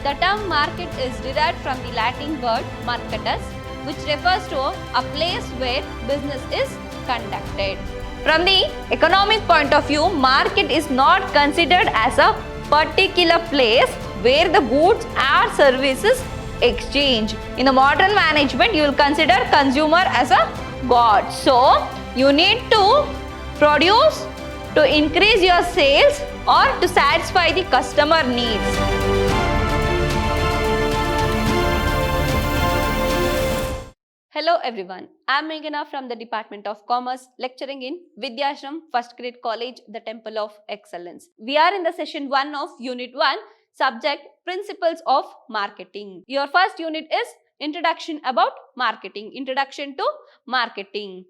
The term market is derived from the Latin word marketus, which refers to a place where business is conducted. From the economic point of view, market is not considered as a particular place where the goods or services exchange. In the modern management, you will consider consumer as a god. So, you need to produce to increase your sales or to satisfy the customer needs. Hello everyone, I am Meghana from the Department of Commerce, lecturing in Vidhyaashram First Grade College, the Temple of Excellence. We are in the session 1 of Unit 1, subject Principles of Marketing. Your first unit is Introduction about Marketing, Introduction to Marketing.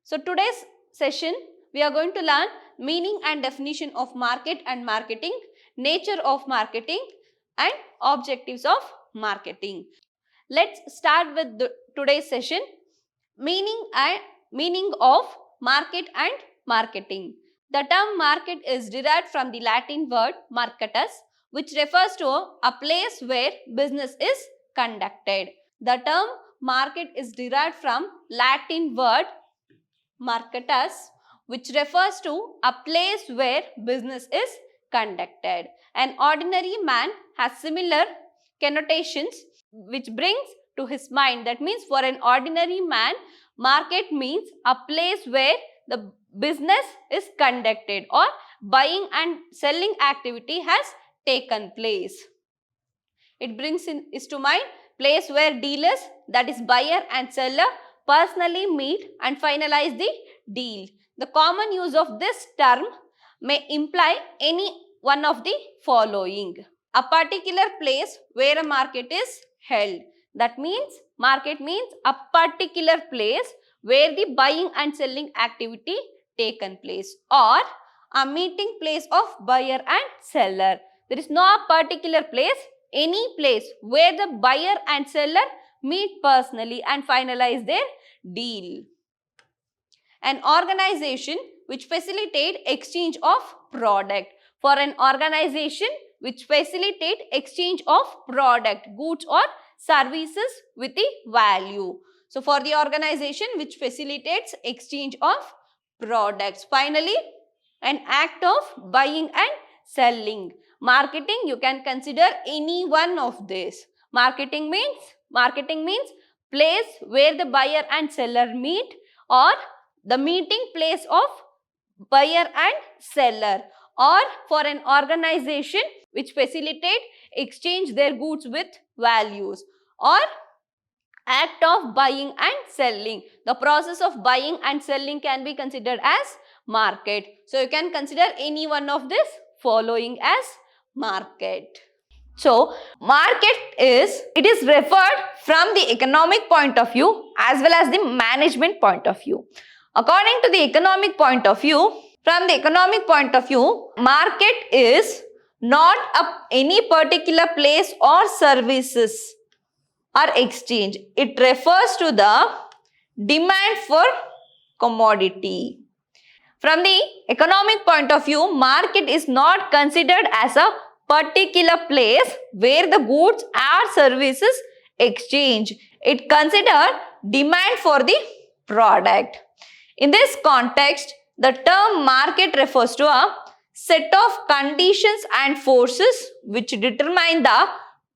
So today's session, we are going to learn meaning and definition of market and marketing, nature of marketing and objectives of marketing. Let's start with today's session, meaning of market and marketing. The term market is derived from the Latin word marketus, which refers to a place where business is conducted. The term market is derived from Latin word marketus, which refers to a place where business is conducted. An ordinary man has similar connotations which brings to his mind. That means for an ordinary man, market means a place where the business is conducted or buying and selling activity has taken place. It brings is to mind place where dealers, that is buyer and seller, personally meet and finalize the deal. The common use of this term may imply any one of the following. A particular place where a market is held. That means market means a particular place where the buying and selling activity taken place, or a meeting place of buyer and seller. There is no particular place, any place where the buyer and seller meet personally and finalize their deal. An organization which facilitate exchange of product. For an organization which facilitate exchange of product, goods or services with the value. So, for the organization which facilitates exchange of products. Finally, an act of buying and selling. Marketing, you can consider any one of this. Marketing means place where the buyer and seller meet, or the meeting place of buyer and seller, or for an organization which facilitate exchange their goods with values, or act of buying and selling. The process of buying and selling can be considered as market. So, you can consider any one of this following as market. So, market is referred from the economic point of view as well as the management point of view. According to the economic point of view, from the economic point of view, market is not any particular place or services or exchange. It refers to the demand for commodity. From the economic point of view, market is not considered as a particular place where the goods or services exchange. It considers demand for the product. In this context, the term market refers to a set of conditions and forces which determine the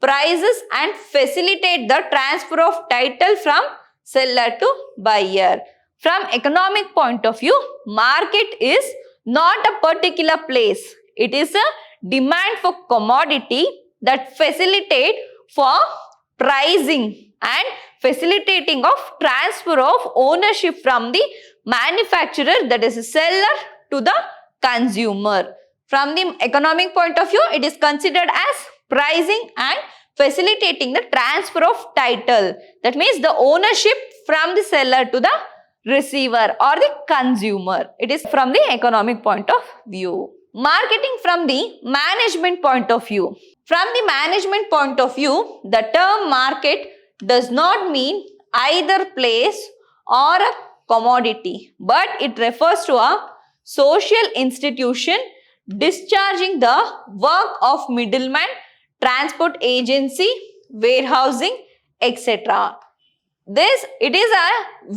prices and facilitate the transfer of title from seller to buyer. From economic point of view, market is not a particular place. It is a demand for commodity that facilitate for pricing and facilitating of transfer of ownership from the manufacturer, that is a seller, to the consumer. From the economic point of view, it is considered as pricing and facilitating the transfer of title. That means the ownership from the seller to the receiver or the consumer. It is from the economic point of view. Marketing from the management point of view. From the management point of view, the term market does not mean either place or a commodity, but it refers to a social institution discharging the work of middleman transport agency, warehousing, etc. It is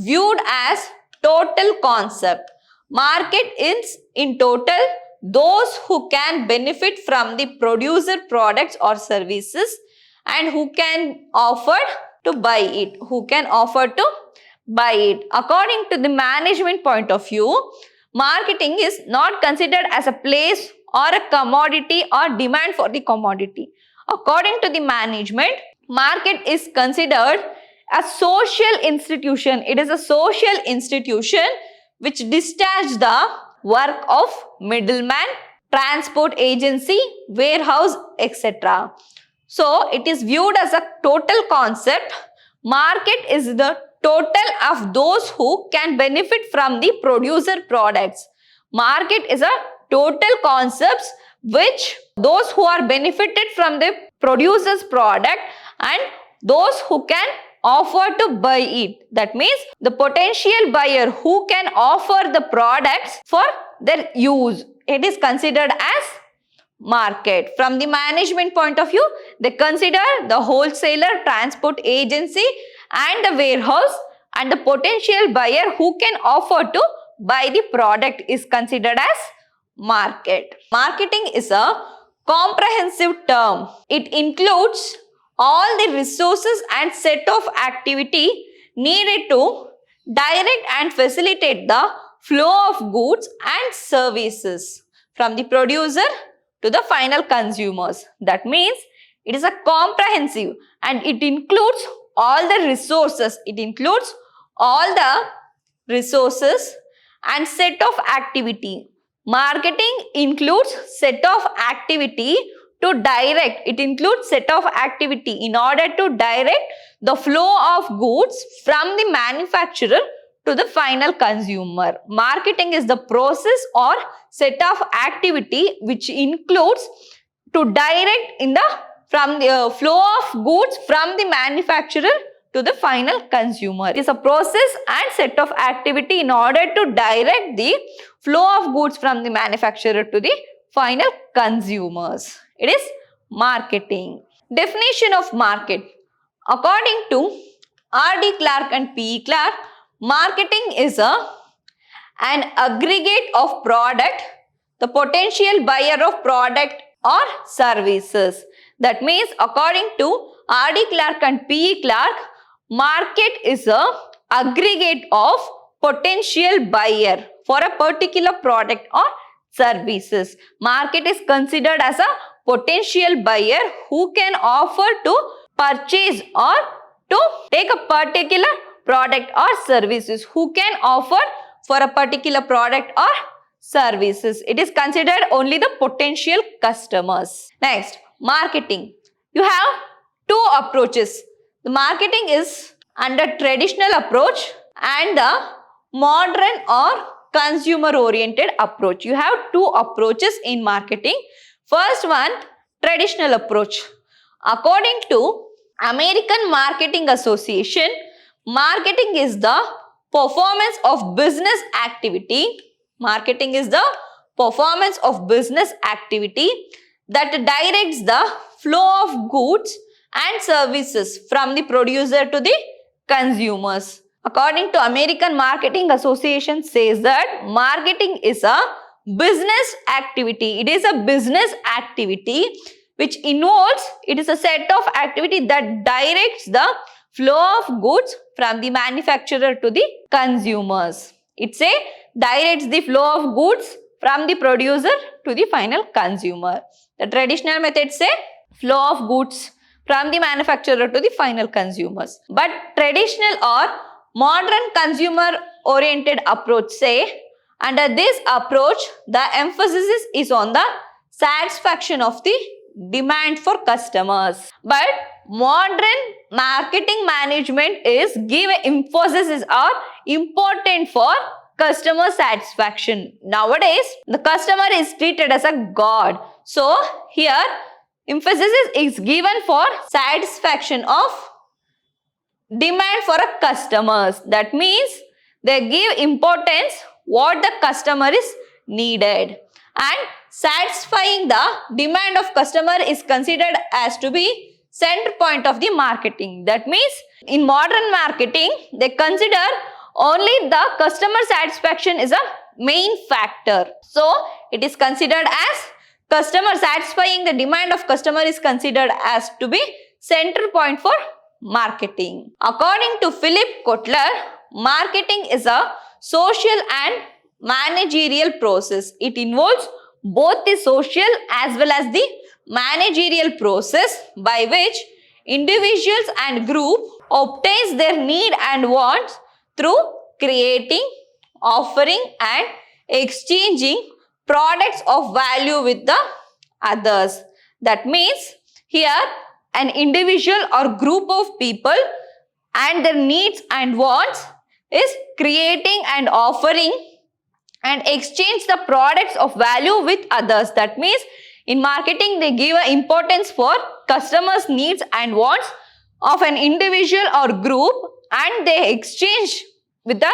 viewed as total concept. Market is in total those who can benefit from the producer products or services and who can afford to buy it. According to the management point of view, marketing is not considered as a place or a commodity or demand for the commodity. According to the management, market is considered a social institution. It is a social institution which discharges the work of middleman, transport agency, warehouse, etc. So, it is viewed as a total concept. Market is the total of those who can benefit from the producer products. Market is a total concept which those who are benefited from the producer's product and those who can offer to buy it. That means the potential buyer who can offer the products for their use. It is considered as market. From the management point of view, they consider the wholesaler, transport agency and the warehouse, and the potential buyer who can offer to buy the product is considered as market. Marketing is a comprehensive term. It includes all the resources and set of activity needed to direct and facilitate the flow of goods and services from the producer to the final consumers. That means it is a comprehensive and it includes all the resources. It includes all the resources and set of activity. Marketing includes set of activity to direct. It includes set of activity in order to direct the flow of goods from the manufacturer to the final consumer. Marketing is the process or set of activity which includes to direct from the flow of goods from the manufacturer to the final consumer. It is a process and set of activity in order to direct the flow of goods from the manufacturer to the final consumers. It is marketing. Definition of market. According to R.D. Clark and P.E. Clark, marketing is an aggregate of product, the potential buyer of product or services. That means according to R.D. Clark and P.E. Clark, market is an aggregate of potential buyer for a particular product or services. Market is considered as a potential buyer who can offer to purchase or to take a particular product or services, who can offer for a particular product or services. It is considered only the potential customers. Next, marketing. You have two approaches. The marketing is under traditional approach and the modern or consumer oriented approach. You have two approaches in marketing. First one, traditional approach. According to American Marketing Association, marketing is the performance of business activity. Marketing is the performance of business activity that directs the flow of goods and services from the producer to the consumers. According to American Marketing Association says that marketing is a business activity. It is a business activity which involves, it is a set of activity that directs the flow of goods from the manufacturer to the consumers. It directs the flow of goods from the producer to the final consumer. The traditional method flow of goods from the manufacturer to the final consumers. But traditional or modern consumer oriented approach under this approach, the emphasis is on the satisfaction of the demand for customers. But modern marketing management is emphasis are important for customer satisfaction. Nowadays, the customer is treated as a god. So, here emphasis is given for satisfaction of demand for a customers. That means they give importance what the customer is needed. and satisfying the demand of customer is considered as to be center point of the marketing. That means in modern marketing, they consider only the customer satisfaction is a main factor. So it is considered as customer satisfying the demand of customer is considered as to be center point for marketing. According to Philip Kotler, marketing is a social and managerial process. It involves both the social as well as the managerial process by which individuals and group obtains their need and wants through creating, offering and exchanging products of value with the others. That means here an individual or group of people and their needs and wants is creating and offering and exchange the products of value with others. That means in marketing they give importance for customers' needs and wants of an individual or group and they exchange with the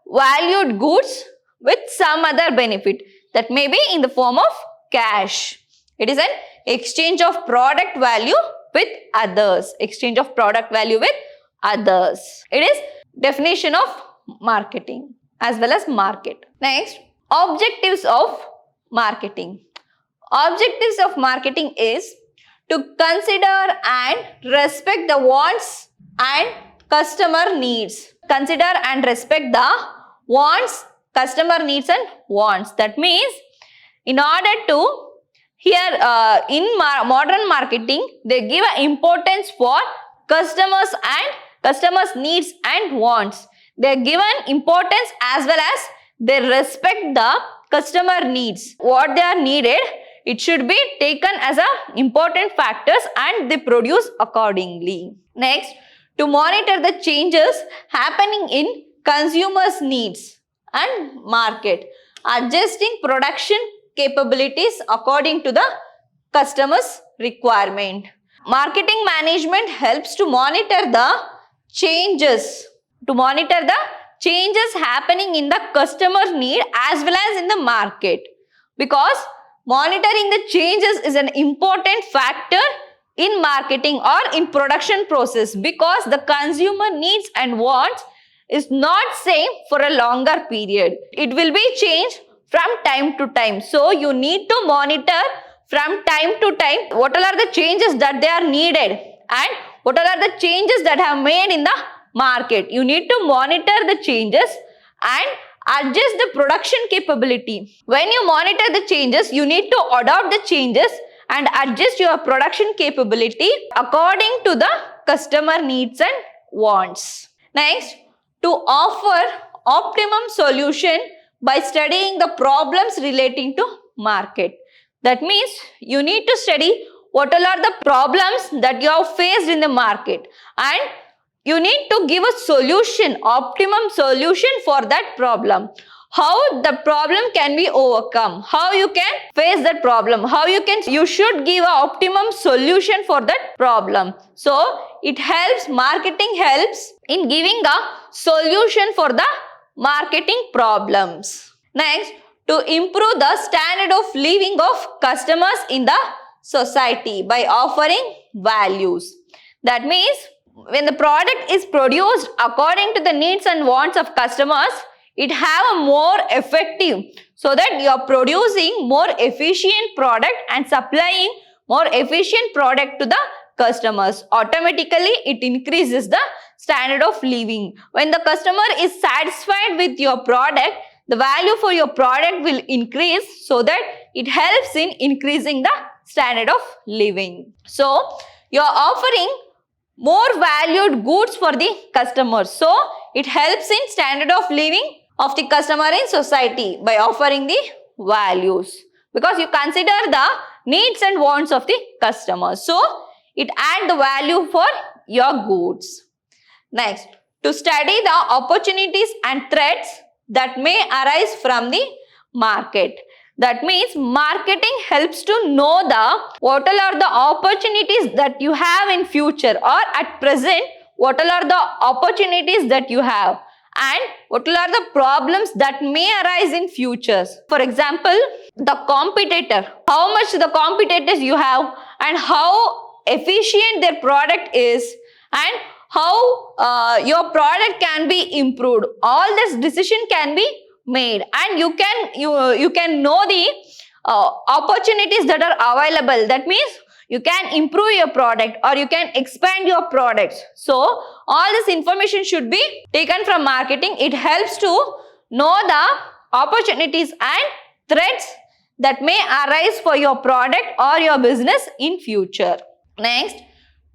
valued goods with some other benefit. That may be in the form of cash. It is an exchange of product value with others. Exchange of product value with others. It is definition of marketing as well as market. Next, objectives of marketing. Objectives of marketing is to consider and respect the wants and customer needs. Consider and respect the wants, customer needs and wants. That means in order to here in modern marketing, they give importance for customers and customers' needs and wants. They are given importance as well as they respect the customer needs. What they are needed, it should be taken as a important factors and they produce accordingly. Next, to monitor the changes happening in consumers' needs and market, adjusting production capabilities according to the customer's requirement. Marketing management helps to monitor the changes, happening in the customer need as well as in the market, because monitoring the changes is an important factor in marketing or in production process, because the consumer needs and wants is not same for a longer period. It will be changed from time to time. So you need to monitor from time to time what are the changes that they are needed and what are the changes that have made in the market. You need to monitor the changes and adjust the production capability. When you monitor the changes, you need to adopt the changes and adjust your production capability according to the customer needs and wants. Next, to offer optimum solution by studying the problems relating to market. That means you need to study what all are the problems that you have faced in the market and you need to give a solution, optimum solution for that problem. How the problem can be overcome, how you can face that problem, you should give an optimum solution for that problem. So it helps, marketing helps in giving a solution for the marketing problems. Next, to improve the standard of living of customers in the society by offering values. That means when the product is produced according to the needs and wants of customers, it have a more effective, so that you are producing more efficient product and supplying more efficient product to the customers. Automatically it increases the standard of living. When the customer is satisfied with your product, the value for your product will increase, so that it helps in increasing the standard of living. So you are offering more valued goods for the customers. So it helps in standard of living of the customer in society by offering the values, because you consider the needs and wants of the customers. So it adds the value for your goods. Next, to study the opportunities and threats that may arise from the market. That means marketing helps to know what all are the opportunities that you have in future, or at present what all are the opportunities that you have and what all are the problems that may arise in futures. For example, the competitor, how much the competitors you have, and how efficient their product is, and how your product can be improved. All this decision can be made, and you can know the opportunities that are available. That means you can improve your product or you can expand your products. So all this information should be taken from marketing. It helps to know the opportunities and threats that may arise for your product or your business in future. Next,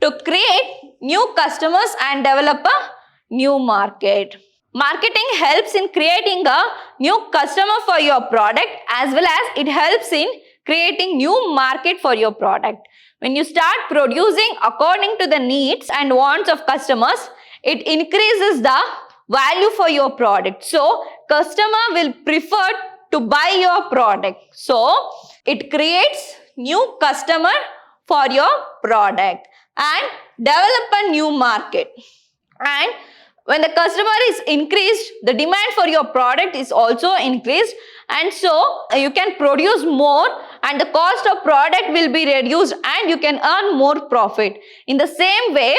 to create new customers and develop a new market. Marketing helps in creating a new customer for your product, as well as it helps in creating new market for your product. When you start producing according to the needs and wants of customers, it increases the value for your product. So, customer will prefer to buy your product. So, it creates new customer for your product and develop a new market. And when the customer is increased, the demand for your product is also increased, and so you can produce more and the cost of product will be reduced and you can earn more profit. In the same way,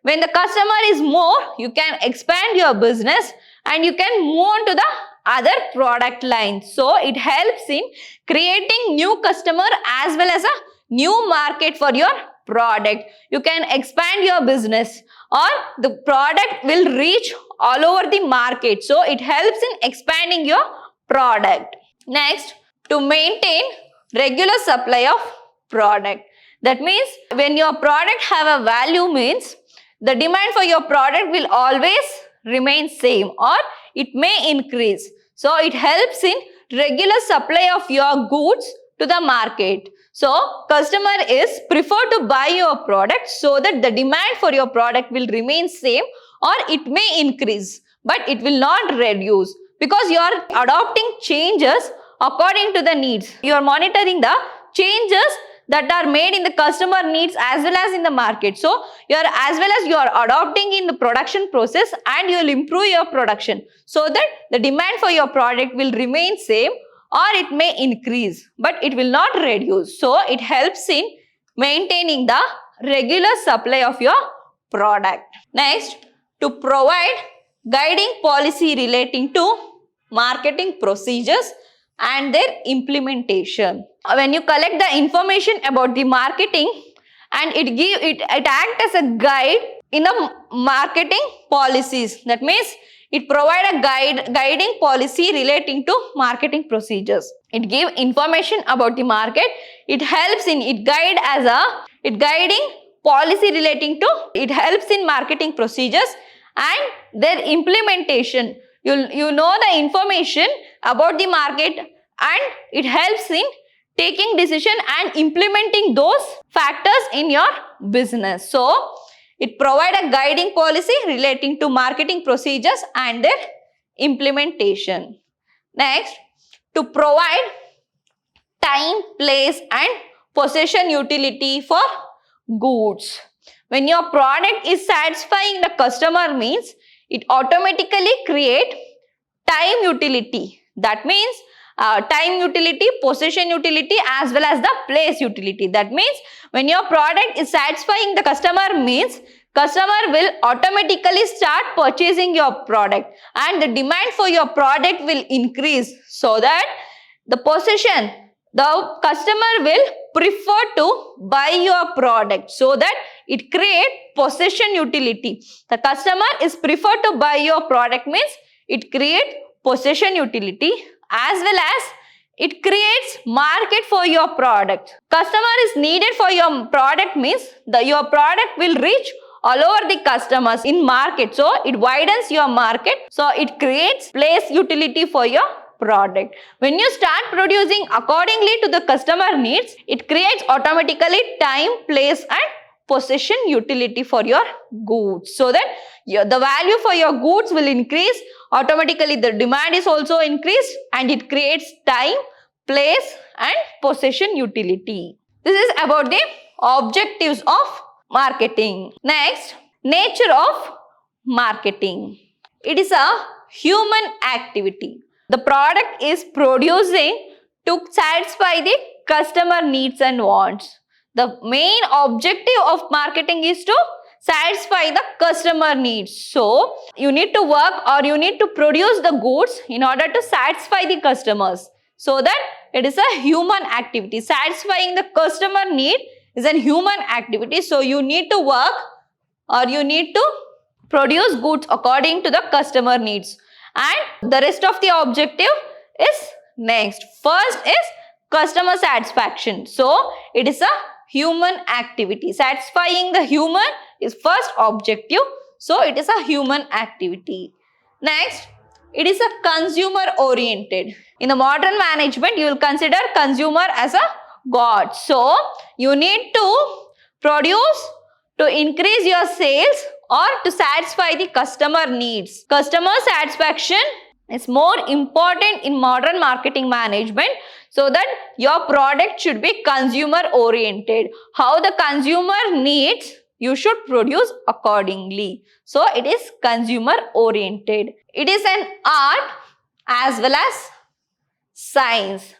when the customer is more, you can expand your business and you can move on to the other product lines. So it helps in creating new customer as well as a new market for your product. You can expand your business or the product will reach all over the market. So it helps in expanding your product. Next, to maintain regular supply of product. That means when your product have a value, means the demand for your product will always remain same or it may increase. So it helps in regular supply of your goods to the market. So customer is prefer to buy your product so that the demand for your product will remain same or it may increase, but it will not reduce, because you are adopting changes according to the needs. You are monitoring the changes that are made in the customer needs as well as in the market. So you are adopting in the production process and you will improve your production so that the demand for your product will remain same or it may increase, but it will not reduce. So it helps in maintaining the regular supply of your product. Next, to provide guiding policy relating to marketing procedures and their implementation. When you collect the information about the marketing and it acts as a guide in the marketing policies. That means it provides a guiding policy relating to marketing procedures. It gives information about the market. It helps in guiding policy relating to, it helps in marketing procedures and their implementation. You know the information about the market and it helps in taking decision and implementing those factors in your business. So it provides a guiding policy relating to marketing procedures and their implementation. Next, to provide time, place and possession utility for goods. When your product is satisfying the customer, means it automatically create time utility. That means time utility, possession utility as well as the place utility. That means when your product is satisfying the customer, means customer will automatically start purchasing your product and the demand for your product will increase, so that the possession, the customer will prefer to buy your product, so that it creates possession utility. The customer is prefer to buy your product, means it creates possession utility, as well as it creates market for your product. Customer is needed for your product, means your product will reach all over the customers in market. So it widens your market. So it creates place utility for your product. When you start producing accordingly to the customer needs, it creates automatically time, place and possession utility for your goods, so that the value for your goods will increase. Automatically the demand is also increased and it creates time, place and possession utility. This is about the objectives of marketing. Next, nature of marketing. It is a human activity. The product is producing to satisfy the customer needs and wants. The main objective of marketing is to satisfy the customer needs. So, you need to work or you need to produce the goods in order to satisfy the customers. So that it is a human activity. Satisfying the customer need is a human activity. So, you need to work or you need to produce goods according to the customer needs. And the rest of the objective is next. First is customer satisfaction. So, it is a human activity. Satisfying the human is first objective. So, it is a human activity. Next, it is a consumer oriented. In the modern management, you will consider consumer as a god. So, you need to produce to increase your sales or to satisfy the customer needs. Customer satisfaction is more important in modern marketing management, so that your product should be consumer oriented. How the consumer needs, you should produce accordingly. So, it is consumer oriented. It is an art as well as science.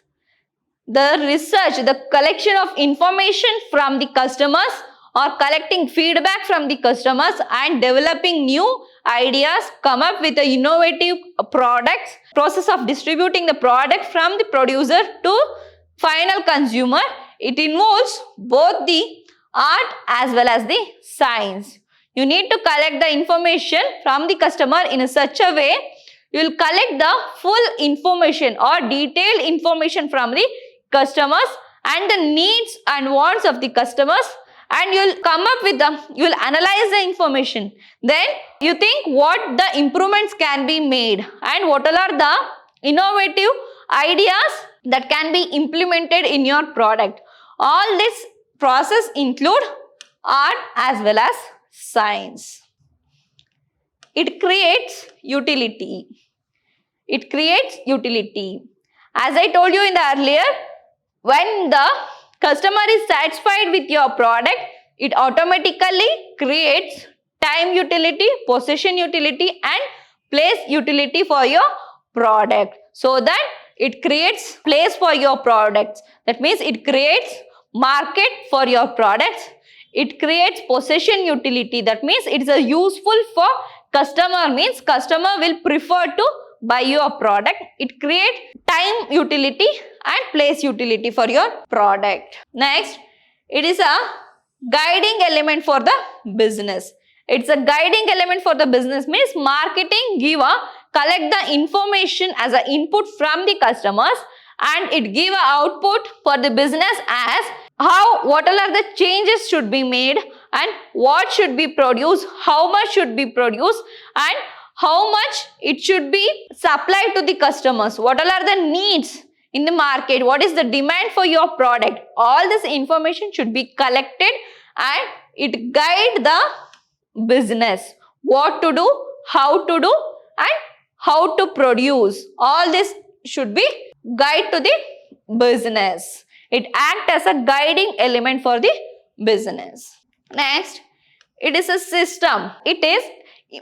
The research, the collection of information from the customers or collecting feedback from the customers and developing new ideas, come up with the innovative products, process of distributing the product from the producer to final consumer. It involves both the art as well as the science. You need to collect the information from the customer in such a way, you will collect the full information or detailed information from the customers and the needs and wants of the customers, and you will come up with you will analyze the information. Then you think what the improvements can be made and what all are the innovative ideas that can be implemented in your product. All this process include art as well as science. It creates utility. It creates utility. As I told you in the earlier, when the customer is satisfied with your product, it automatically creates time utility, possession utility and place utility for your product. So that it creates place for your products. That means it creates market for your products. It creates possession utility. That means it is a useful for customer, means customer will prefer to buy your product. It creates time utility and place utility for your product. Next, it is a guiding element for the business. It's a guiding element for the business, means marketing collect the information as an input from the customers and it give a output for the business as what all are the changes should be made and what should be produced, how much should be produced and how much it should be supplied to the customers, what all are the needs in the market, what is the demand for your product. All this information should be collected and it guide the business, what to do, how to do and how to produce. All this should be guide to the business. It acts as a guiding element for the business. Next, it is a system.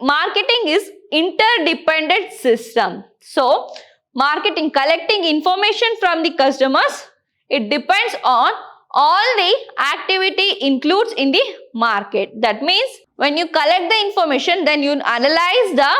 Marketing is interdependent system. So, marketing, collecting information from the customers, it depends on all the activity includes in the market. That means when you collect the information, then you analyze the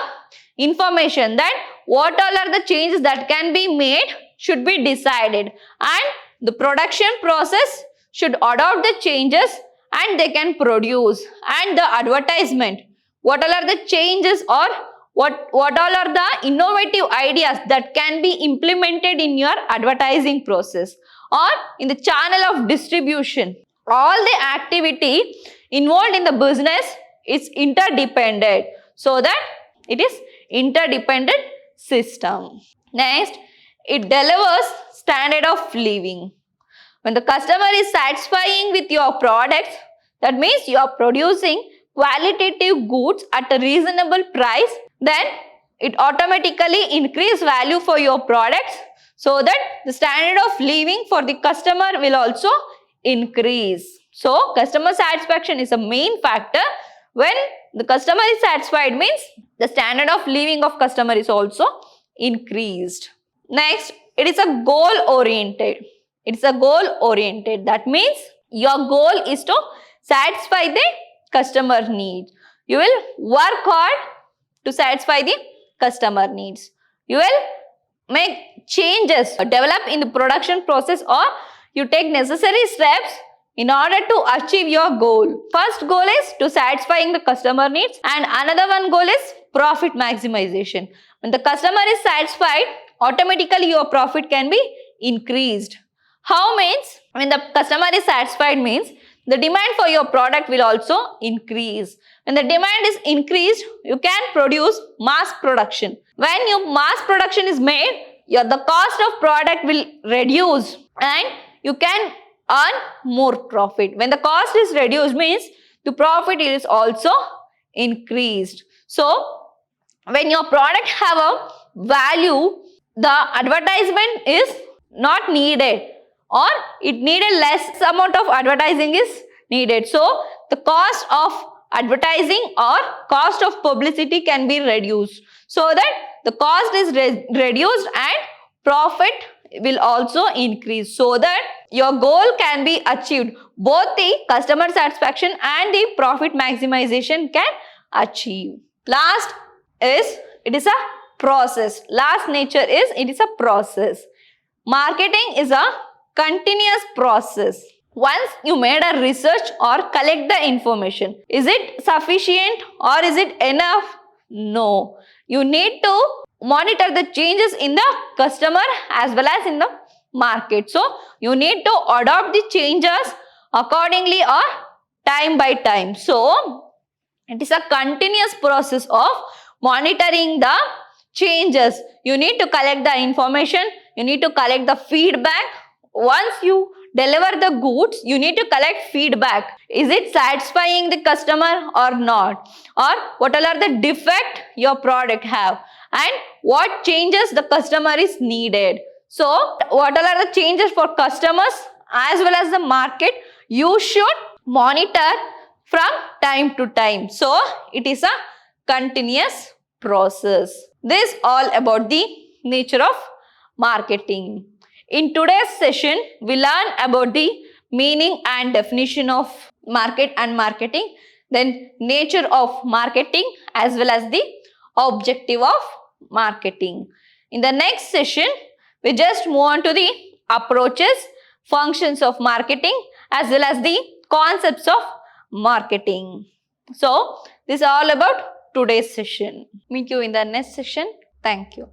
information, that what all are the changes that can be made should be decided and the production process should adopt the changes and they can produce, and the advertisement, what all are the changes or what all are the innovative ideas that can be implemented in your advertising process or in the channel of distribution. All the activity involved in the business is interdependent, so that it is interdependent system. Next, it delivers standard of living. When the customer is satisfying with your products, that means you are producing qualitative goods at a reasonable price, then it automatically increase value for your products, so that the standard of living for the customer will also increase. So, customer satisfaction is a main factor. When the customer is satisfied, means the standard of living of customer is also increased. Next, it is a goal oriented. It's a goal oriented. That means your goal is to satisfy the customer needs. You will work hard to satisfy the customer needs. You will make changes, develop in the production process, or you take necessary steps in order to achieve your goal. First goal is to satisfying the customer needs, and another one goal is profit maximization. When the customer is satisfied, automatically your profit can be increased. How means? When the customer is satisfied means the demand for your product will also increase. When the demand is increased, you can produce mass production. When your mass production is made, the cost of product will reduce and you can earn more profit. When the cost is reduced means the profit is also increased. So, when your product have a value, the advertisement is not needed, or it needed less amount of advertising is needed. So, the cost of advertising or cost of publicity can be reduced, so that the cost is reduced and profit will also increase, so that your goal can be achieved. Both the customer satisfaction and the profit maximization can achieve. Last is, it is a process. Last nature is, it is a process. Marketing is a continuous process. Once you made a research or collect the information, is it sufficient or is it enough? No. You need to monitor the changes in the customer as well as in the market. So, you need to adopt the changes accordingly or time by time. So, it is a continuous process of monitoring the changes. You need to collect the information, you need to collect the feedback. Once you deliver the goods, you need to collect feedback. Is it satisfying the customer or not? Or what all are the defect your product have? And what changes the customer is needed? So, what all are the changes for customers as well as the market? You should monitor from time to time. So, it is a continuous process. This all about the nature of marketing. In today's session, we learn about the meaning and definition of market and marketing, then nature of marketing as well as the objective of marketing. In the next session, we just move on to the approaches, functions of marketing as well as the concepts of marketing. So, this is all about today's session. Meet you in the next session. Thank you.